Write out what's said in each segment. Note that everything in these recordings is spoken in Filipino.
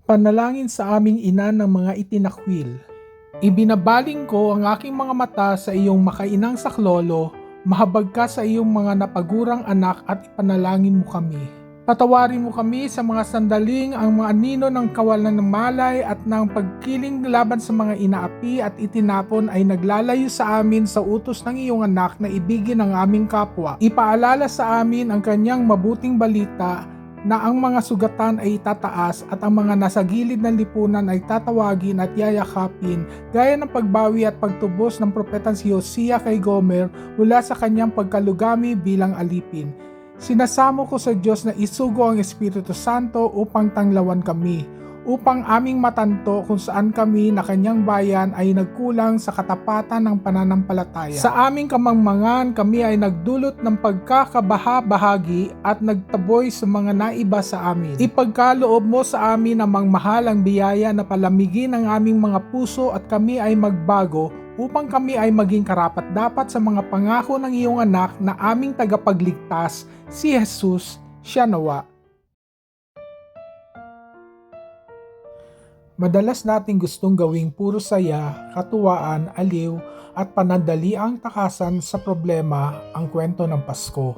Panalangin sa aming ina ng mga itinakwil. Ibinabaling ko ang aking mga mata sa iyong makainang saklolo, mahabag ka sa iyong mga napagurang anak at ipanalangin mo kami. Patawarin mo kami sa mga sandaling ang mga anino ng kawalan ng malay at ng pagkiling laban sa mga inaapi at itinapon ay naglalayo sa amin sa utos ng iyong anak na ibigin ang aming kapwa. Ipaalala sa amin ang kanyang mabuting balita na ang mga sugatan ay itataas at ang mga nasa gilid ng lipunan ay tatawagin at yayakapin gaya ng pagbawi at pagtubos ng propetang si Hosea kay Gomer mula sa kanyang pagkalugami bilang alipin. Sinasamo ko sa Diyos na isugo ang Espiritu Santo upang tanglawan kami, upang aming matanto kung saan kami na kanyang bayan ay nagkulang sa katapatan ng pananampalataya. Sa aming kamangmangan kami ay nagdulot ng pagkakabaha-bahagi at nagtaboy sa mga naiba sa amin. Ipagkaloob mo sa amin ang mangmahalang biyaya na palamigin ang aming mga puso at kami ay magbago upang kami ay maging karapat-dapat sa mga pangako ng iyong anak na aming tagapagligtas, si Jesus, siya nawa. Madalas nating gustong gawing puro saya, katuwaan, aliw, at panandali ang takasan sa problema ang kwento ng Pasko.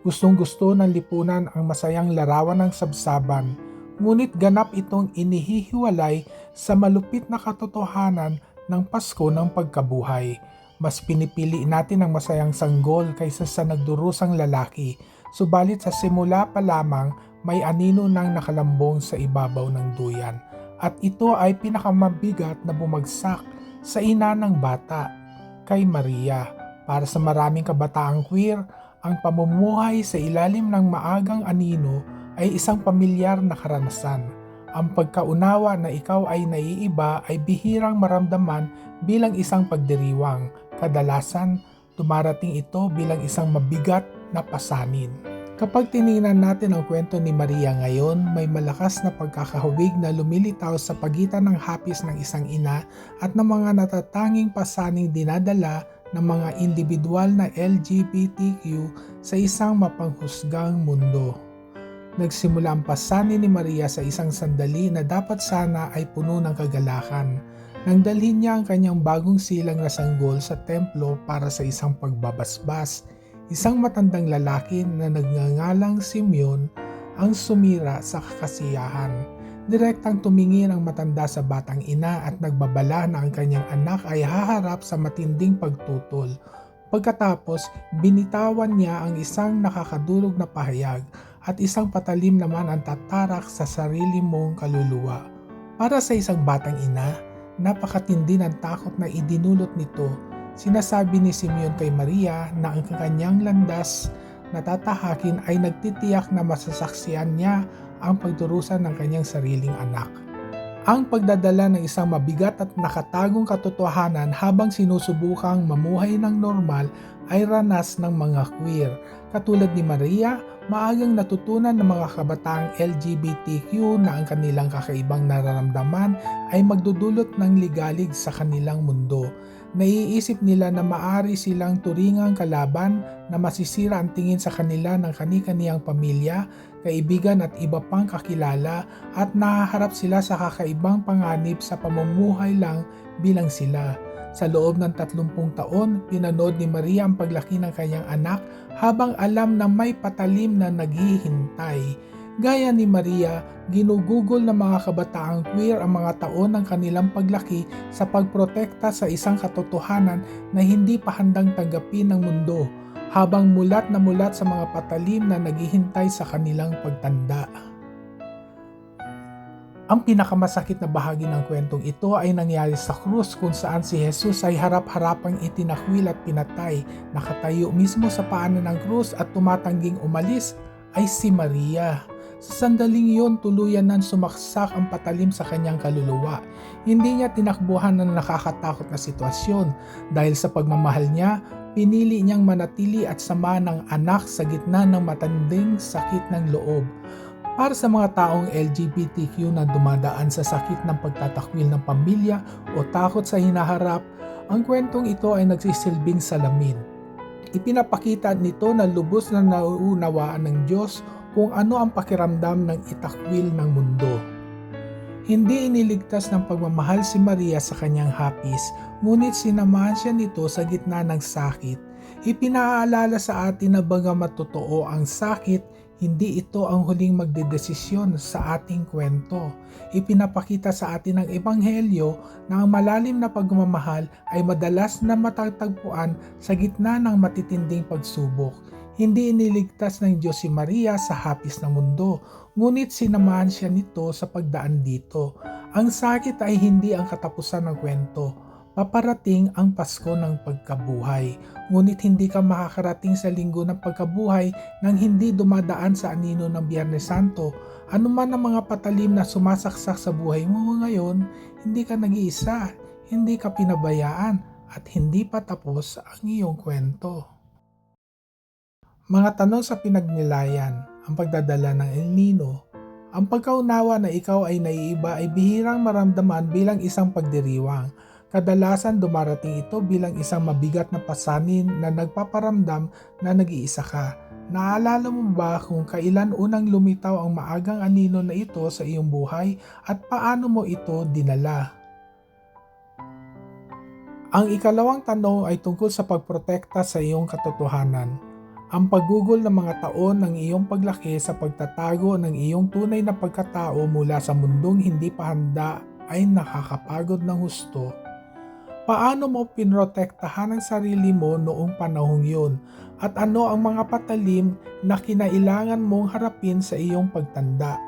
Gustong-gusto ng lipunan ang masayang larawan ng sabsaban, ngunit ganap itong inihihiwalay sa malupit na katotohanan ng Pasko ng pagkabuhay. Mas pinipili natin ang masayang sanggol kaysa sa nagdurusang lalaki, subalit sa simula pa lamang may anino nang nakalambong sa ibabaw ng duyan. At ito ay pinakamabigat na bumagsak sa ina ng bata, kay Maria. Para sa maraming kabataang queer, ang pamumuhay sa ilalim ng maagang anino ay isang pamilyar na karanasan. Ang pagkaunawa na ikaw ay naiiba ay bihirang maramdaman bilang isang pagdiriwang. Kadalasan, dumarating ito bilang isang mabigat na pasanin. Kapag tiningnan natin ang kwento ni Maria ngayon, may malakas na pagkakahubig na lumilitaw sa pagitan ng hapis ng isang ina at ng mga natatanging pasaning dinadala ng mga individual na LGBTQ sa isang mapanghusgang mundo. Nagsimula ang pasanin ni Maria sa isang sandali na dapat sana ay puno ng kagalakan. Nang dalhin niya ang kanyang bagong silang na sanggol sa templo para sa isang pagbabasbas, isang matandang lalaki na nagngangalang Simeon ang sumira sa kakasiyahan. Direktang tumingin ang matanda sa batang ina at nagbabala na ang kanyang anak ay haharap sa matinding pagtutol. Pagkatapos, binitawan niya ang isang nakakadurog na pahayag at isang patalim naman ang tatarak sa sarili mong kaluluwa. Para sa isang batang ina, napakatindi ng takot na idinulot nito. Sinasabi ni Simeon kay Maria na ang kanyang landas na tatahakin ay nagtitiyak na masasaksihan niya ang pagdurusa ng kanyang sariling anak. Ang pagdadala ng isang mabigat at nakatagong katotohanan habang sinusubukang mamuhay ng normal ay ranas ng mga queer. Katulad ni Maria, maagang natutunan ng mga kabataang LGBTQ na ang kanilang kakaibang nararamdaman ay magdudulot ng ligalig sa kanilang mundo. Naiisip nila na maaari silang turingang kalaban na masisira ang tingin sa kanila ng kani-kaniyang pamilya, kaibigan at iba pang kakilala at nahaharap sila sa kakaibang panganib sa pamumuhay lang bilang sila. Sa loob ng 30 taon, pinanood ni Maria ang paglaki ng kanyang anak habang alam na may patalim na naghihintay. Gaya ni Maria, ginugugol ng mga kabataang queer ang mga taon ng kanilang paglaki sa pagprotekta sa isang katotohanan na hindi pa handang tanggapin ng mundo, habang mulat na mulat sa mga patalim na naghihintay sa kanilang pagtanda. Ang pinakamasakit na bahagi ng kwentong ito ay nangyari sa krus kung saan si Jesus ay harap-harapang itinakwil at pinatay. Nakatayo mismo sa paanan ng krus at tumatangging umalis ay si Maria. Sa sandaling iyon, tuluyan nang sumaksak ang patalim sa kanyang kaluluwa. Hindi niya tinakbuhan ng nakakatakot na sitwasyon. Dahil sa pagmamahal niya, pinili niyang manatili at sama ng anak sa gitna ng matinding sakit ng loob. Para sa mga taong LGBTQ na dumadaan sa sakit ng pagtatakwil ng pamilya o takot sa hinaharap, ang kwentong ito ay nagsisilbing salamin. Ipinapakita nito na lubos na nauunawaan ng Diyos kung ano ang pakiramdam ng itakwil ng mundo. Hindi iniligtas ng pagmamahal si Maria sa kanyang hapis, ngunit sinamahan siya nito sa gitna ng sakit. Ipinaalala sa atin na bagamat totoo ang sakit, hindi ito ang huling magdedesisyon sa ating kwento. Ipinapakita sa atin ng Ebanghelyo na ang malalim na pagmamahal ay madalas na matatagpuan sa gitna ng matitinding pagsubok. Hindi iniligtas ng Diyos si Maria sa hapis ng mundo, ngunit sinamahan siya nito sa pagdaan dito. Ang sakit ay hindi ang katapusan ng kwento. Paparating ang Pasko ng pagkabuhay, ngunit hindi ka makakarating sa linggo ng pagkabuhay nang hindi dumadaan sa anino ng Biyernes Santo. Ano man ang mga patalim na sumasaksak sa buhay mo ngayon, hindi ka nag-iisa, hindi ka pinabayaan, at hindi pa tapos ang iyong kwento. Mga tanong sa pinagnilayan, ang pagdadala ng El Nino. Ang pagkaunawa na ikaw ay naiiba ay bihirang maramdaman bilang isang pagdiriwang. Kadalasan dumarating ito bilang isang mabigat na pasanin na nagpaparamdam na nag-iisa ka. Naalala mo ba kung kailan unang lumitaw ang maagang anino na ito sa iyong buhay at paano mo ito dinala? Ang ikalawang tanong ay tungkol sa pagprotekta sa iyong katotohanan. Ang paggugol ng mga taon ng iyong paglaki sa pagtatago ng iyong tunay na pagkatao mula sa mundong hindi pa handa ay nakakapagod ng husto. Paano mo pinrotektahan ang sarili mo noong panahong yun? At ano ang mga patalim na kinailangan mong harapin sa iyong pagtanda?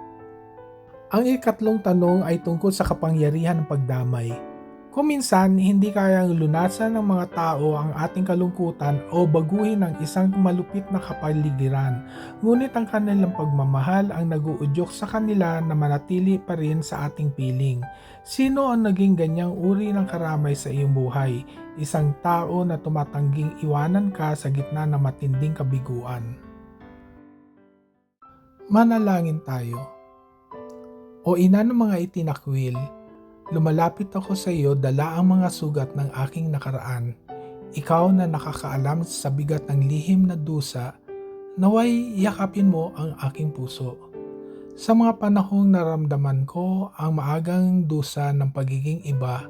Ang ikatlong tanong ay tungkol sa kapangyarihan ng pagdamay. Kung minsan, hindi kayang lunasan ng mga tao ang ating kalungkutan o baguhin ang isang malupit na kapaligiran, ngunit ang kanilang pagmamahal ang nag-uudyok sa kanila na manatili pa rin sa ating piling. Sino ang naging ganyang uri ng karamay sa iyong buhay? Isang tao na tumatangging iwanan ka sa gitna ng matinding kabiguan. Manalangin tayo. O ina ng mga itinakwil, lumalapit ako sa iyo dala ang mga sugat ng aking nakaraan. Ikaw na nakakaalam sa bigat ng lihim na dusa, naway yakapin mo ang aking puso. Sa mga panahong naramdaman ko ang maagang dusa ng pagiging iba,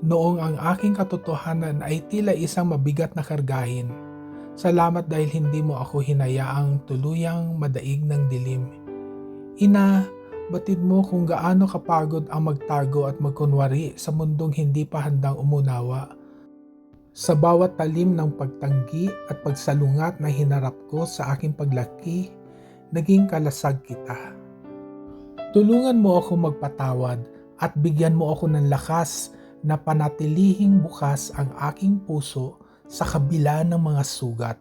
noong ang aking katotohanan ay tila isang mabigat na kargahin. Salamat dahil hindi mo ako hinayaang tuluyang madaig ng dilim. Ina, batid mo kung gaano kapagod ang magtago at magkunwari sa mundong hindi pa handang umunawa. Sa bawat talim ng pagtanggi at pagsalungat na hinarap ko sa aking paglaki, naging kalasag kita. Tulungan mo ako magpatawad at bigyan mo ako ng lakas na panatilihing bukas ang aking puso sa kabila ng mga sugat.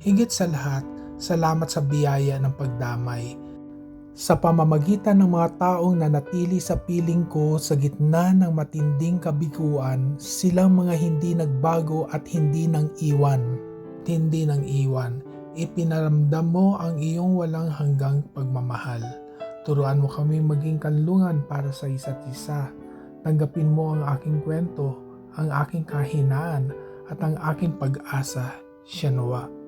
Higit sa lahat, salamat sa biyaya ng pagdamay. Sa pamamagitan ng mga taong nanatili sa piling ko sa gitna ng matinding kabiguan, silang mga hindi nagbago at hindi nang iwan. Ipinaramdam mo ang iyong walang hanggang pagmamahal. Turuan mo kami maging kanlungan para sa isa't isa. Tanggapin mo ang aking kwento, ang aking kahinaan, at ang aking pag-asa. Siya nawa.